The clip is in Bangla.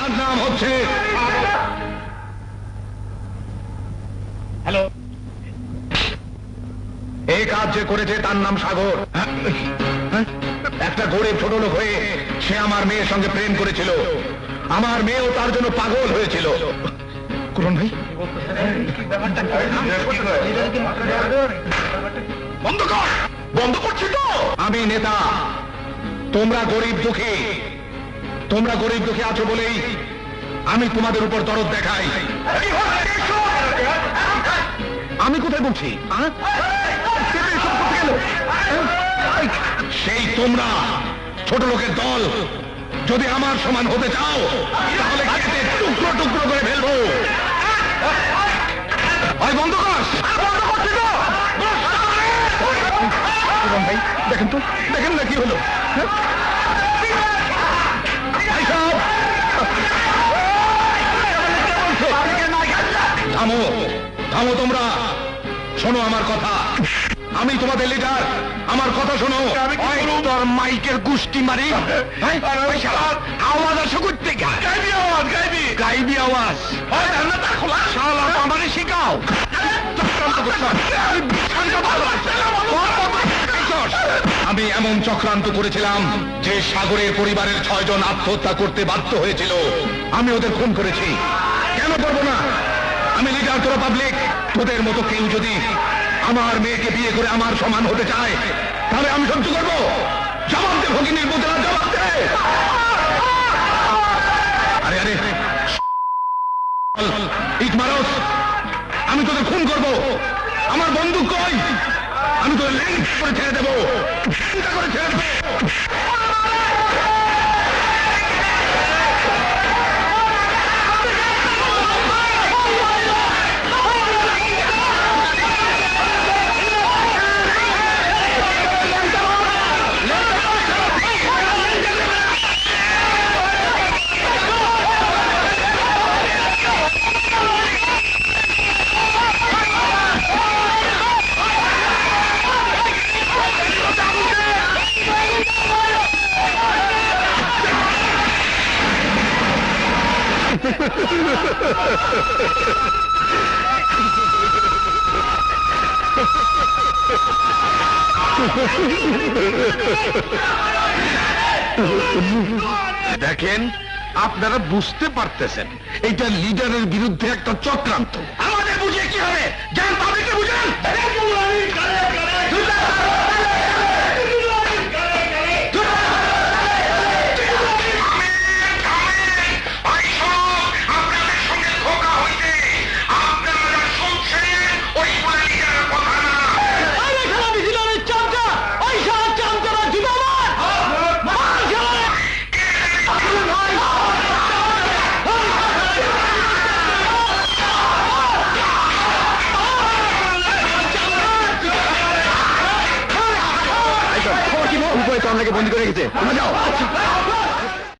যার নাম হচ্ছে হ্যালো, এই কাজ যে করেছে তার নাম সাগর। একটা গরিব ছোট লোক হয়ে সে আমার মেয়ের সঙ্গে প্রেম করেছিল, আমার মেয়েও তার জন্য পাগল হয়েছিল। করুন ভাই, বন্ধ কর। বন্ধ করছি তো। আমি নেতা, তোমরা গরিব দুঃখী, তোমরা গরিব দুঃখী আছো বলেই আমি তোমাদের উপর দরদ দেখাই। আমি কোথায় বলছি? সেই তোমরা ছোট লোকের দল যদি আমার সমান হতে চাও তাহলে কেটে টুকরো টুকরো করে ফেলবো। বন্ধ কর। ভাই দেখেন তো, দেখেন না কি হলো। থামো থামো, তোমরা শোনো আমার কথা। আমি তোমাদের লিডার, আমার কথা শোনো। তোর মাইকের গুষ্টি মারি আওয়াজ আসো করতে, গাইবি আওয়াজ আমারে শিখাও। আমি এমন চক্রান্ত করেছিলাম যে সাগরের পরিবারের 6 জন আত্মহত্যা করতে বাধ্য হয়েছিল। আমি ওদের খুন করেছি। কেন করবো না? আমি লিডার, তোরা পাবলিক। তোদের মতো কেউ যদি আমার মেয়েকে বিয়ে করে আমার সমান হতে চায় তাহলে আমি সহ্য করবো। জবাব দে ভগিনীর পুত্রা, জবাব দে। আরে আরে ইট মারস, আমি তোদের খুন করবো। আমার বন্দুক কই? আমি তোদের ল্যান্ড করে ছেড়ে দেবো, করে ছেড়ে দেবো। দেখেন, আপনারা বুঝতে পারতেছেন এটা লিডারের বিরুদ্ধে একটা চক্রান্ত। আমাদের বুঝে কি হবে? যান পাবলিককে বুঝান। উপরে তো আপনাকে বন্দি করে রেখেছে, তোমরা যাও।